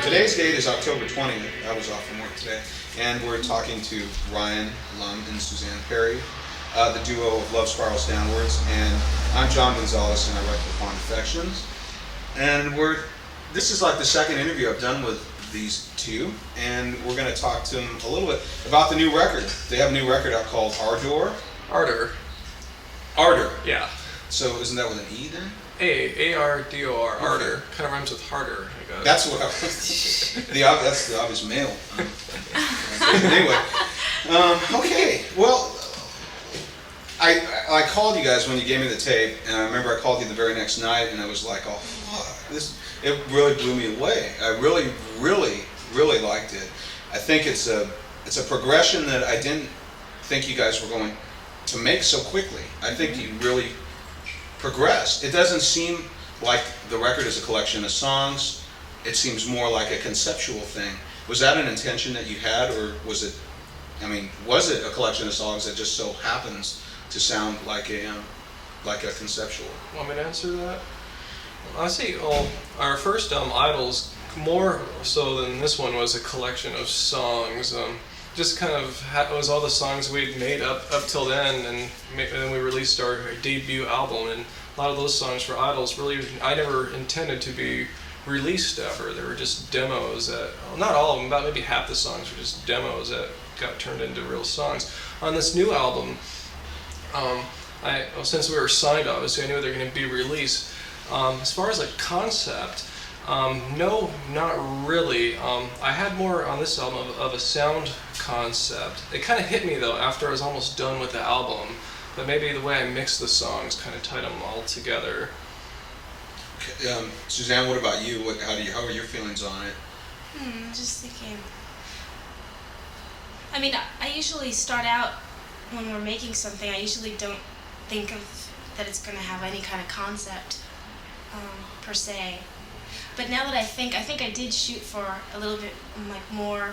Today's date is October 20th. I was off from work today. And we're talking to Ryan Lum and Suzanne Perry, the duo of Love Spirals Downwards. And I'm John Gonzalez, and I write for Fond Affexxions. And this is like the second interview I've done with these two, and we're going to talk to them a little bit about the new record. They have a new record out called Ardor. Ardor. Ardor. Yeah. So isn't that with an E then? A-R-D-O-R. Okay. Ardor. Kind of rhymes with harder, I guess. That's what I was. That's the obvious male. Anyway. Okay. Well, I called you guys when you gave me the tape, and I remember I called you the very next night, and I was like, oh, fuck, it really blew me away. I really, really, really liked it. I think it's a progression that I didn't think you guys were going to make so quickly. I think you really progressed. It doesn't seem like the record is a collection of songs. It seems more like a conceptual thing. Was that an intention that you had, or was it a collection of songs that just so happens to sound like a conceptual? Want me to answer that? I say, our first Idols, more so than this one, was a collection of songs. Just kind of it was all the songs we'd made up till then, and then we released our debut album, and a lot of those songs for Idols really I never intended to be released ever. They were just demos that, well, not all of them, about maybe half the songs were just demos that got turned into real songs. On this new album, since we were signed, obviously I knew they were going to be released. As far as like concept, no, not really. I had more on this album of a sound concept. It kind of hit me though after I was almost done with the album, but maybe the way I mixed the songs kind of tied them all together. Okay, Suzanne, what about you? How are your feelings on it? Just thinking. I mean, I usually start out when we're making something. I usually don't think of that it's going to have any kind of concept per se. But now that I think I did shoot for a little bit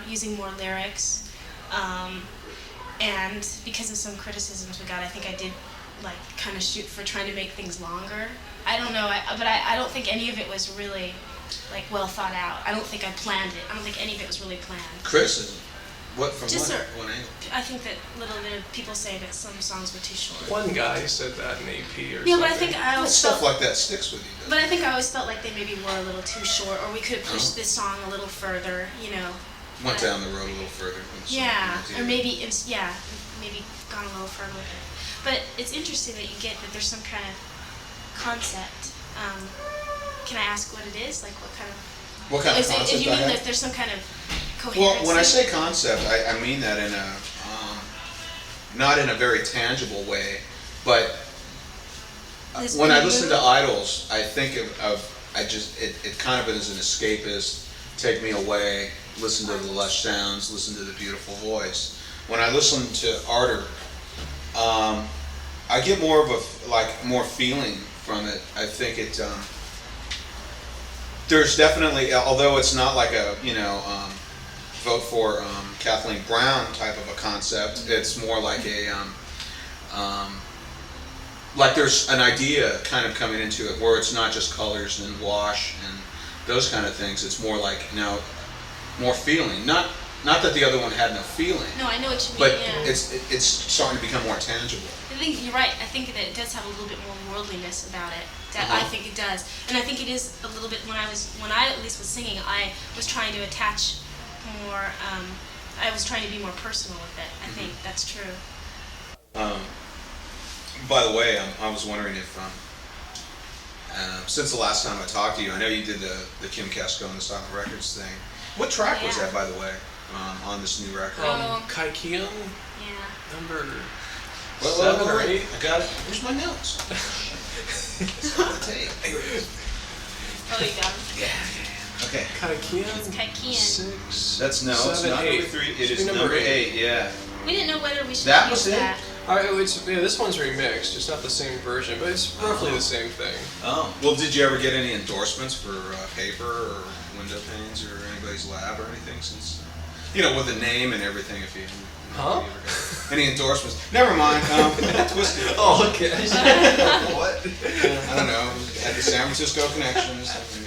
using more lyrics, and because of some criticisms we got, I think I did kind of shoot for trying to make things longer. I don't know, but I don't think any of it was really well thought out. I don't think I planned it. I don't think any of it was really planned. Criticism? What from Just one angle? I think that little bit of people say that some songs were too short. One guy said that in AP or something. Yeah, but I think I always stuff felt, like that sticks with you, though. But I think I always felt like they maybe were a little too short, or we could have pushed this song a little further, Went down the road a little further. Yeah, or maybe gone a little further with it. But it's interesting that you get that there's some kind of concept. Can I ask what it is? What kind of concept? If you mean that there's some kind of coherence? Well, when I say concept, I mean that in a not in a very tangible way, but when I listen to Idols, I think it kind of is an escapist, take me away, listen to the lush sounds, listen to the beautiful voice. When I listen to Ardor, I get more of more feeling from it. I think it there's definitely, although it's not like a vote for Kathleen Brown type of a concept, it's more like a there's an idea kind of coming into it where it's not just colors and wash and those kind of things. It's more like more feeling. Not that the other one had no feeling. No, I know what you mean. But yeah. it's starting to become more tangible. I think you're right. I think that it does have a little bit more worldliness about it. I think it does, and I think it is a little bit. When I at least was singing, I was trying to attach more. I was trying to be more personal with it. I think that's true. By the way, I was wondering if since the last time I talked to you, I know you did the Kim Casco and the Stock Records thing. What track was that, by the way, on this new record? Kaikium? Yeah. Number 7 or 8. I got it. Where's my notes? It's on the tape. Oh, you got it. Yeah. Okay. Kaikium? It's Kaikian. 6. That's it's 7, not 8. number 3. It is Number number 8. 8. Yeah. We didn't know whether we should That use was it? that. This one's remixed. It's not the same version, but it's roughly the same thing. Oh. Well, did you ever get any endorsements for paper or window panes or anybody's lab or anything since? You know, with the name and everything. If you Huh? any endorsements? Never mind. Twisted. Oh, okay. What? I don't know. Had the San Francisco connection or something.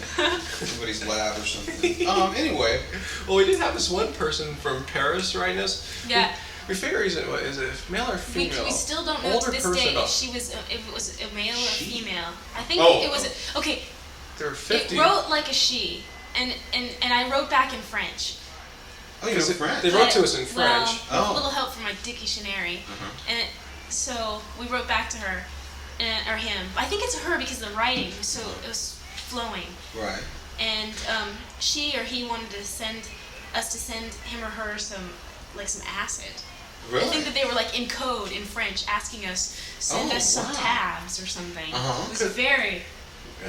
Somebody's lab or something. Anyway. Well, we did have this one person from Paris writing us. Yeah. We figure he's what is it, male or We female? still don't know Older to this person, day oh. if it was a male or She? female. I think Oh. it was okay. They're 50. It wrote like a she, and I wrote back in French. Oh, you know French. They wrote to us in Well, French. with a little help from my dictionary, and so we wrote back to her, or him. I think it's her because the writing was so it was flowing. Right. And she or he wanted to send him or her some acid. Really? I think that they were like in code in French, asking us send us some wow. tabs or something. Uh-huh. It was very.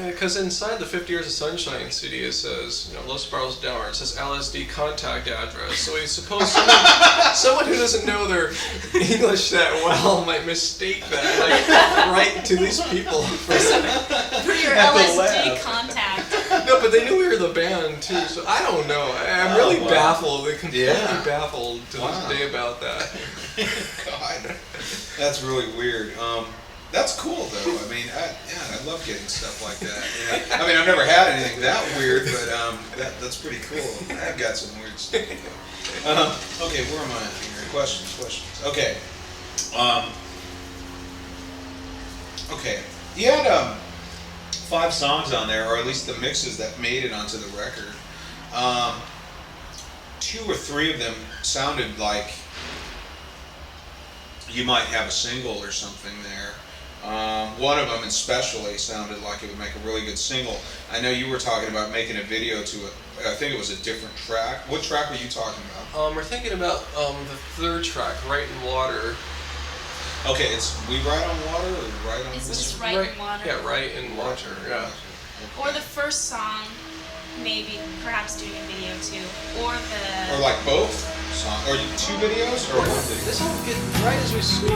Because inside the 50 Years of Sunshine CD, it says, Los Barros Dower, it says LSD contact address. So we suppose someone who doesn't know their English that well might mistake that, write to these people for your at the LSD lab. contact. No, but they knew we were the band too, so I don't know. I'm really wow. baffled, completely Yeah. baffled to Wow. this day about that. God, that's really weird. That's cool though. I mean, I love getting stuff like that. Yeah. I mean, I've never had anything that weird, but that's pretty cool. I've got some weird stuff. Okay, where am I here? Questions. Okay. Okay. You had 5 songs on there, or at least the mixes that made it onto the record. 2 or 3 of them sounded like you might have a single or something there. One of them especially sounded like it would make a really good single. I know you were talking about making a video to it. I think it was a different track. What track were you talking about? We're thinking about the 3rd track, Right in Water. Okay, it's We Ride on Water or Ride on It's Water? just Right in Water. Yeah, Right in Water, yeah. Or the first song, maybe perhaps doing a video too, or the. Or like both songs? Or 2 videos or 1 video? This will get right as we speak.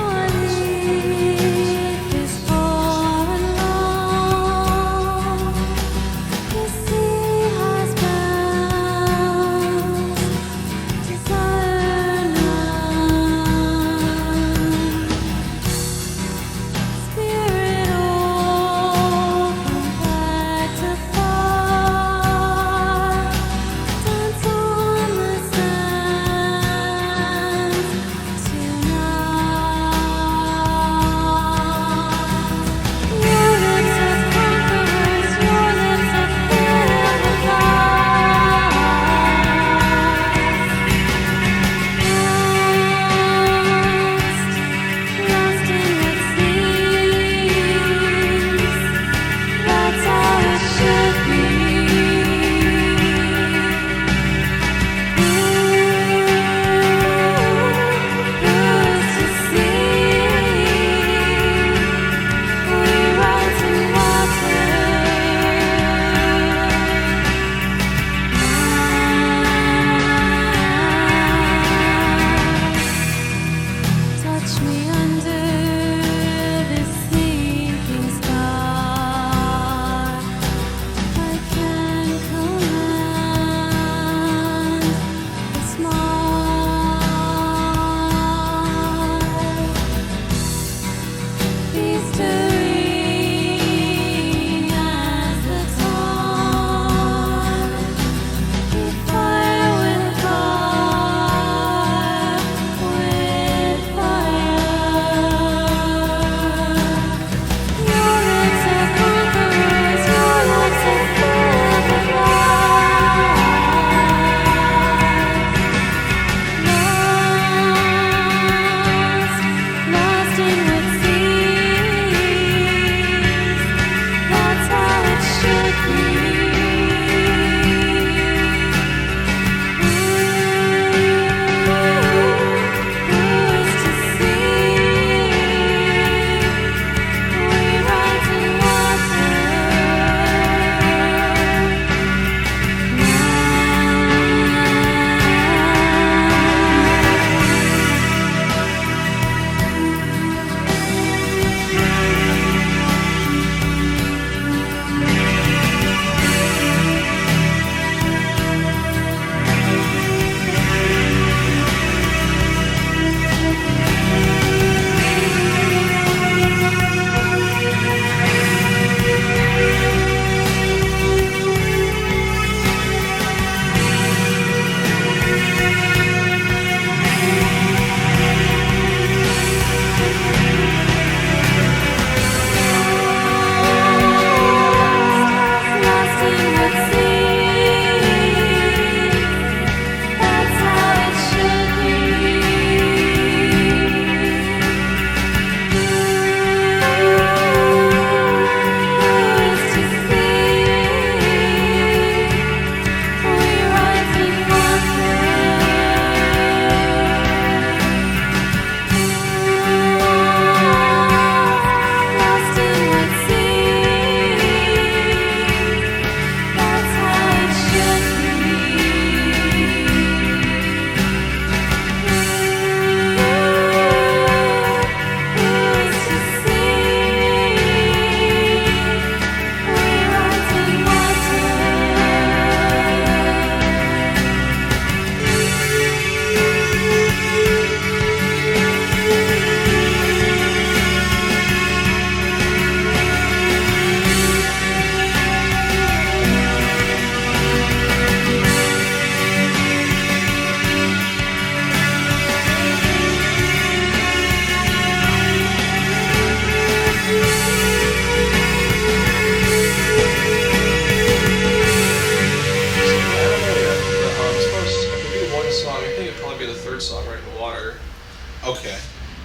Okay.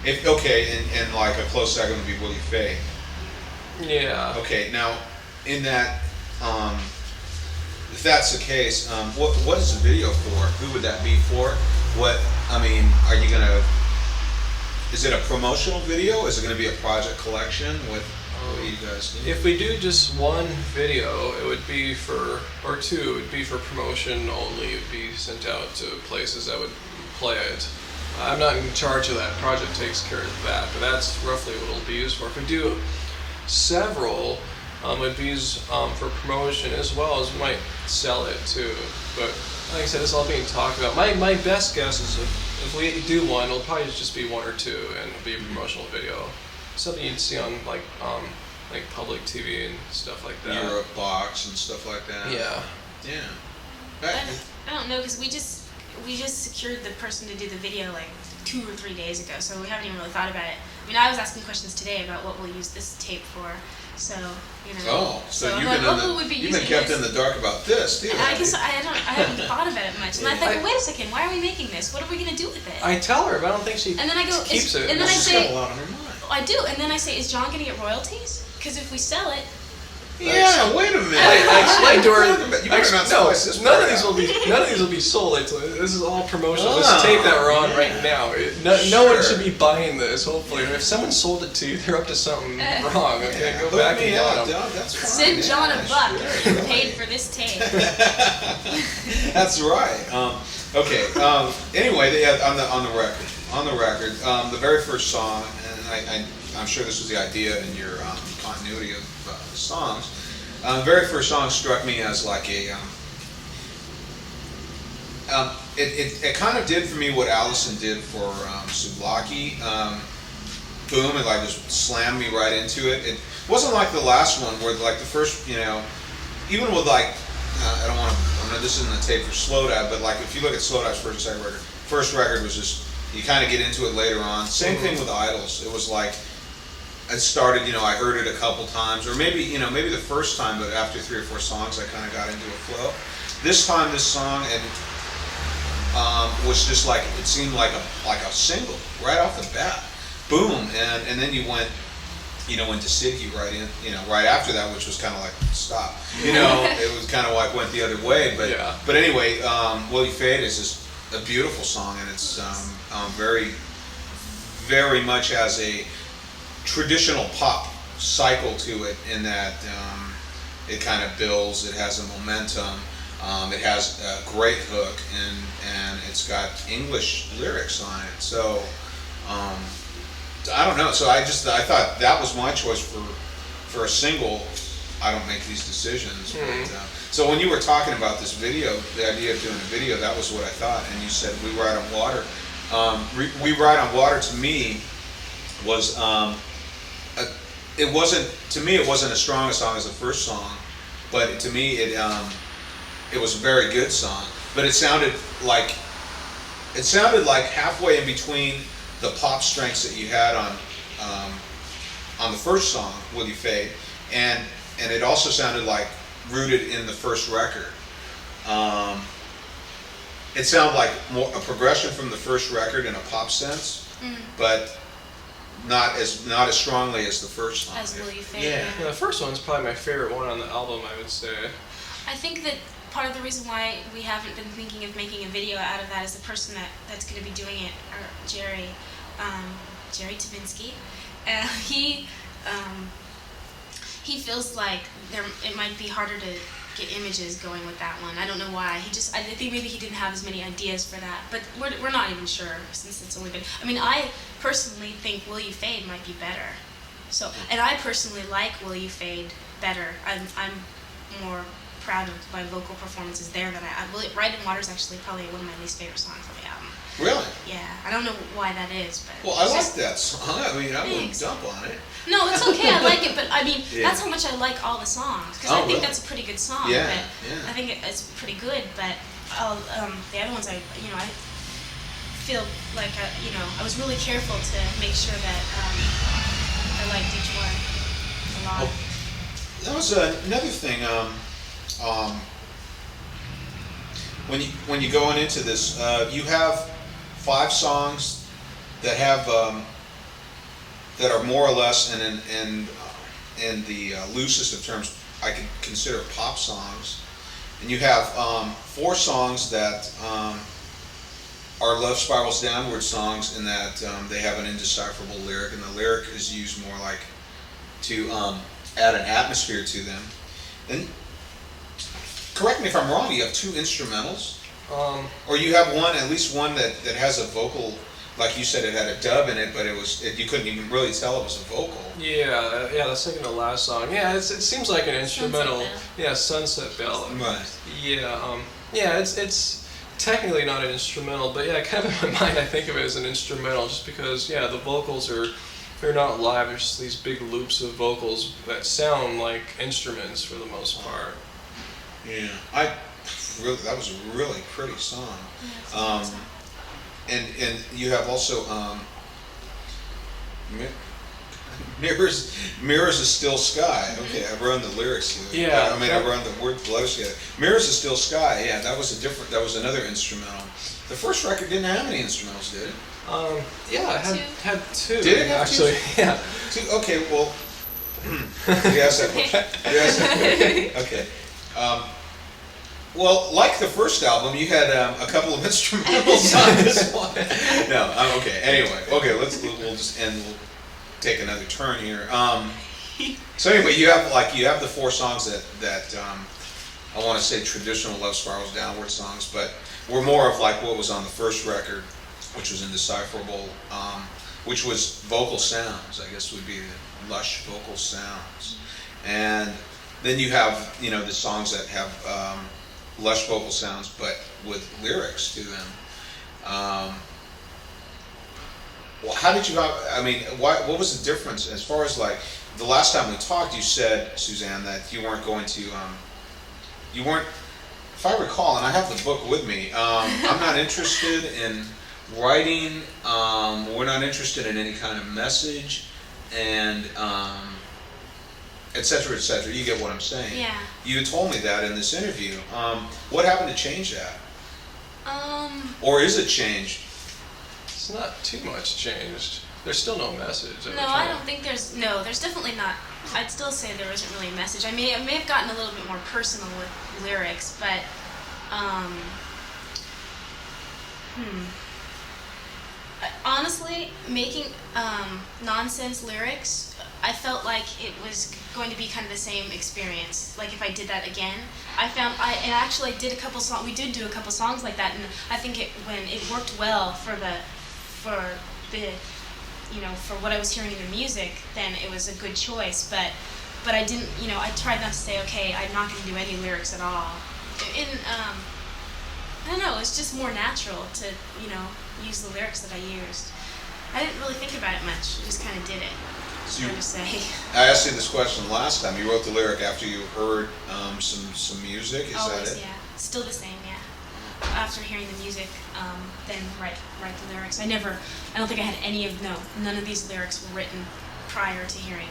And like a close second would be Will You Fade. Yeah. Okay, now in that, if that's the case, what is the video for? Who would that be for? Are you gonna? Is it a promotional video? Is it gonna be a project collection? What do you guys do? If we do just one video, it would be or two, it would be for promotion only. It would be sent out to places that would play it. I'm not in charge of that. Projekt takes care of that, but that's roughly what it'll be used for. If we do several, it'd be used for promotion as well as we might sell it too. But like I said, it's all being talked about. My best guess is if we do one, it'll probably just be one or two, and it'll be a promotional video. Something you'd see on like public TV and stuff like that. Europe box and stuff like that. Yeah. Yeah. I don't know, because we just secured the person to do the video like 2 or 3 days ago, so we haven't even really thought about it. I mean, I was asking questions today about what we'll use this tape for, so, you know. Oh, so I'm you've like, been kept in the dark about this, too. And I guess I haven't thought about it much. And I thought, well, wait a second, why are we making this? What are we going to do with it? I tell her, but I don't think she And then I go, keeps it. And then I She's say, got a lot on her mind. I do, and then I say, is John going to get royalties? Because if we sell it, Yeah, wait a minute. I explained to her. You better not slice this part out. None of these will be sold. This is all promotional. This tape that we're on right now. No one should be buying this. Hopefully, if someone sold it to you, they're up to something wrong. Okay, go back and get them. That's fine. send John a buck if you paid for this tape. That's right. Okay. Anyway, on the record, the very first song, and I'm sure this was the idea in your continuity of the songs. The very first song struck me as like a. It kind of did for me what Allison did for Souvlaki. Boom! It like just slammed me right into it. It wasn't like the last one where like the first, even with like I don't want to. This isn't a tape for Slow Dive, but like if you look at Slow Dive's first and second record, first record was just you kind of get into it later on. Same thing with Idols. It was like. It started, I heard it a couple times, or maybe the first time, but after 3 or 4 songs, I kind of got into a flow. This time, this song was just like it seemed like a single right off the bat, boom, and then you went to Sidky right after that, which was kind of like stop, it was kind of like went the other way, but anyway, Will You Fade is just a beautiful song, and it's very, very much has a traditional pop cycle to it in that it kind of builds, it has a momentum, it has a great hook, and it's got English lyrics on it. So I don't know. So I thought that was my choice for a single. I don't make these decisions. But, so when you were talking about this video, the idea of doing a video, that was what I thought. And you said We Ride on Water. We Ride on Water to me was. It wasn't as strong a song as the first song, but to me it was a very good song. But it sounded like halfway in between the pop strengths that you had on the first song, Will You Fade, and it also sounded like rooted in the first record. It sounded like a progression from the first record in a pop sense, but. Not as strongly as the first song. As Will You Fade. Yeah, the first one's probably my favorite one on the album, I would say. I think that part of the reason why we haven't been thinking of making a video out of that is the person that's going to be doing it, or Jerry Tabinsky. He feels like it might be harder to get images going with that one. I don't know why. I think maybe he didn't have as many ideas for that, but we're not even sure since it's only been. I mean, I personally think Will You Fade might be better. So, and I personally like Will You Fade better. I'm more proud of my vocal performances there than Ride in Water is actually probably one of my least favorite songs on the album. Really? Yeah, I don't know why that is, but. Well, I like that song. I mean, I wouldn't dump on it. No, it's okay. I like it, but I mean, that's how much I like all the songs because I think that's a pretty good song. Yeah, but I think it's pretty good, but the other ones, I feel like I was really careful to make sure that I liked each one a lot. Well, that was another thing. When you going into this, you have 5 songs that have that are more or less in the loosest of terms I could consider pop songs, and you have 4 songs that are Love Spirals Downward songs in that they have an indecipherable lyric, and the lyric is used more like to add an atmosphere to them. And correct me if I'm wrong, you have 2 instrumentals? Or you have one, at least one that has a vocal, like you said, it had a dub in it, but you couldn't even really tell it was a vocal. Yeah, that's like in the last song. Yeah, it seems like an instrumental. Sunset Bell. Yeah, Sunset Bell. Right. Yeah, it's technically not an instrumental, but yeah, kind of in my mind I think of it as an instrumental, just because the vocals they're not live. There's just these big loops of vocals that sound like instruments for the most part. Yeah, that was a really pretty song. And you have also Mirrors a Still Sky. Okay, I run the lyrics here. Yeah. I run the word letters together. Mirrors a Still Sky. Yeah, that was another instrumental. The first record didn't have any instrumentals, did it? Yeah, it had 2. Did it have actually? 2? Yeah. 2. Okay, well. Yes. Okay. Well, like the first album, you had a couple of instrumentals on this one. No, okay. Anyway, we'll just end. We'll take another turn here. So anyway, you have the 4 songs that I want to say traditional Love Spirals Downward songs, but were more of like what was on the first record, which was indecipherable, which was vocal sounds. I guess would be the lush vocal sounds, and then you have the songs that have lush vocal sounds, but with lyrics to them. Well, how did you? What was the difference as far as like the last time we talked? You said, Suzanne, that you weren't going to. You weren't, if I recall, and I have the book with me. I'm not interested in writing. We're not interested in any kind of message, and et cetera, et cetera. You get what I'm saying? Yeah. You told me that in this interview. What happened to change that? Or is it changed? It's not too much changed. There's still no message. No, I don't think there's definitely not. I'd still say there isn't really a message. I may have gotten a little bit more personal with lyrics, but honestly, making nonsense lyrics, I felt like it was going to be kind of the same experience. Like if I did that again, I actually did a couple songs. We did do a couple songs like that, and I think when it worked well for what I was hearing in the music, then it was a good choice. But I didn't, I tried not to say, okay, I'm not going to do any lyrics at all. I don't know, it's just more natural to, use the lyrics that I used. I didn't really think about it much, I just kind of did it. So to say. I asked you this question last time. You wrote the lyric after you heard some music. Is Always, that it? yeah. Still the same, yeah. After hearing the music, then write the lyrics. I don't think I had none of these lyrics were written prior to hearing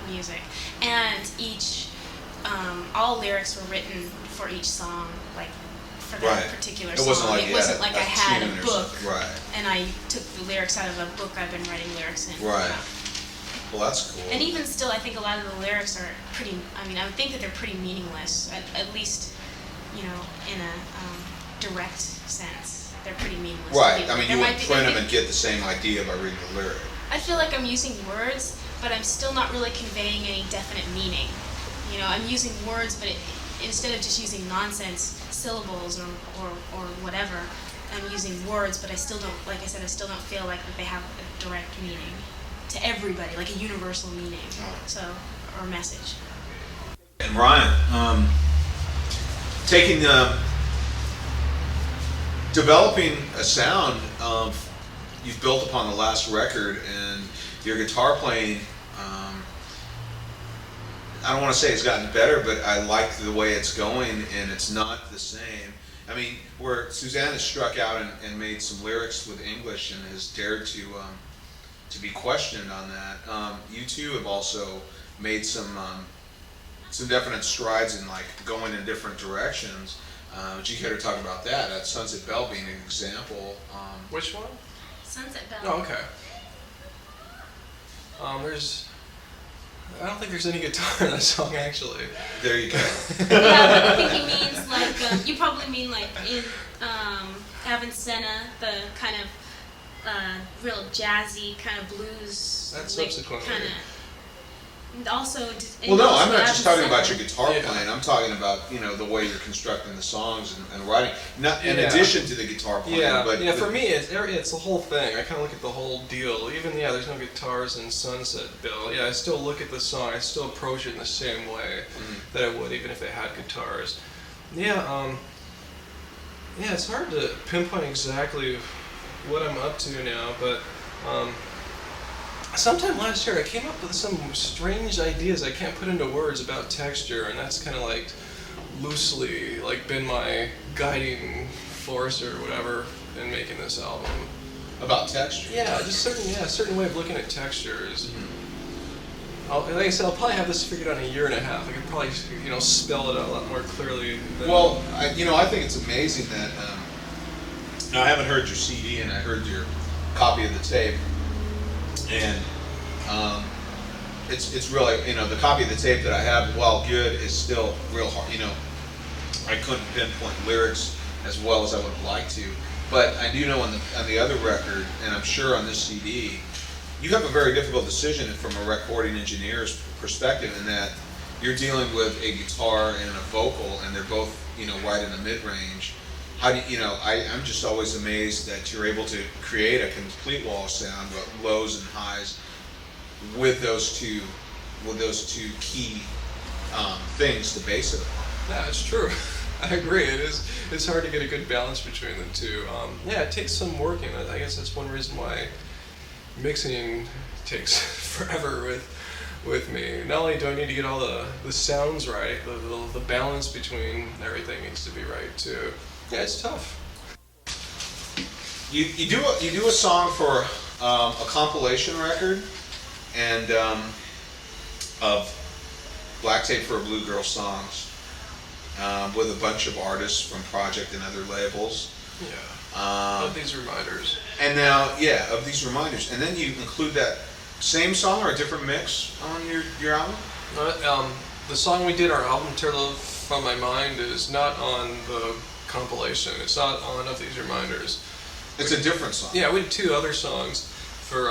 music. And all lyrics were written for each song, like for that particular song. It wasn't like I had a book right. and I took the lyrics out of a book I've been writing lyrics in. Right. Well, that's cool. And even still, I think a lot of the lyrics are pretty. I would think that they're pretty meaningless, at least, in a direct sense. They're pretty meaningless. Right. You would print them and get the same idea by reading the lyric. I feel like I'm using words, but I'm still not really conveying any definite meaning. I'm using words, but instead of just using nonsense syllables or whatever, I'm using words, but I still don't, like I said, I still don't feel like that they have a direct meaning to everybody, like a universal meaning, or message. And Ryan, developing a sound, you've built upon the last record, and your guitar playing, I don't want to say it's gotten better, but I like the way it's going, and it's not the same. Where Suzanne has struck out and made some lyrics with English and has dared to be questioned on that. You two have also made some definite strides in going in different directions. Would you care to talk about that? Sunset Bell being an example. Which one? Sunset Bell. Oh, okay. I don't think there's any guitar in that song, actually. There you go. Yeah, but I think he means like, you probably mean like in Avicenna, the kind of real jazzy kind of blues. That's lick subsequently. Kind of. Also. Well, no, I'm not just talking about your Avicenna. guitar Yeah. playing. I'm talking about the way you're constructing the songs and writing. Not in Yeah. addition to the guitar playing. Yeah, but for me, it's the whole thing. I kind of look at the whole deal. Even, there's no guitars in Sunset Bill. Yeah, I still look at the song. I still approach it in the same way that I would even if they had guitars. Yeah, it's hard to pinpoint exactly what I'm up to now, but sometime last year I came up with some strange ideas I can't put into words about texture, and that's kind of like loosely like been my guiding force or whatever in making this album. about texture. Yeah, just a certain way of looking at textures. Like I said, I'll probably have this figured out in a year and a half. I could probably spell it out a lot more clearly. Well, I think it's amazing that now I haven't heard your CD and I heard your copy of the tape, and it's really the copy of the tape that I have, while good, is still real hard. I couldn't pinpoint lyrics as well as I would have liked to, but I do know on the other record, and I'm sure on this CD, you have a very difficult decision from a recording engineer's perspective, in that you're dealing with a guitar and a vocal, and they're both right in the mid range. How do I'm just always amazed that you're able to create a complete wall of sound, but lows and highs, with those two key things to base it on. Yeah, it's true. I agree. It's hard to get a good balance between the two. It takes some working. I guess that's one reason why mixing takes forever with me. Not only do I need to get all the sounds right, the balance between everything needs to be right too. Yeah, it's tough. You do a song for a compilation record, and of Black Tape for a Blue Girl songs, with a bunch of artists from Projekt and other labels. Yeah. Of these reminders. And now, of these reminders, and then you include that same song or a different mix on your album. The song we did our album "Tear Love from My Mind" is not on the compilation. It's not on Of These Reminders. It's a different song. Yeah, we did 2 other songs for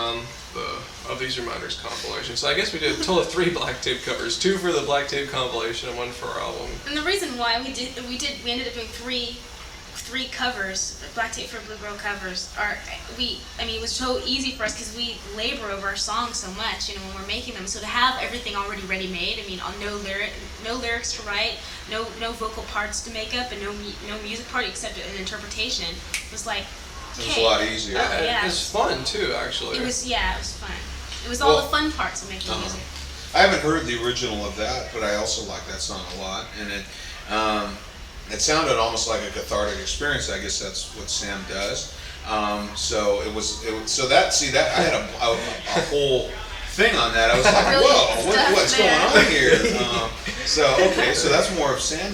the Of These Reminders compilation. So I guess we did a total of 3 Black Tape covers, 2 for the Black Tape compilation and 1 for our album. And the reason why we ended up doing three covers, Black Tape for Blue Girl covers, it was so easy for us because we labor over our songs so much, when we're making them. So to have everything already ready made, no lyrics to write, no vocal parts to make up, and no music part except an interpretation, was like, It was a lot easier. Yeah. It was fun too, actually. It was fun. It was all the fun parts of making music. I haven't heard the original of that, but I also like that song a lot, and it sounded almost like a cathartic experience. I guess that's what Sam does. So I had a whole thing on that. I was like, Brilliant whoa, what's stuff, going man. on here? So that's more of Sam's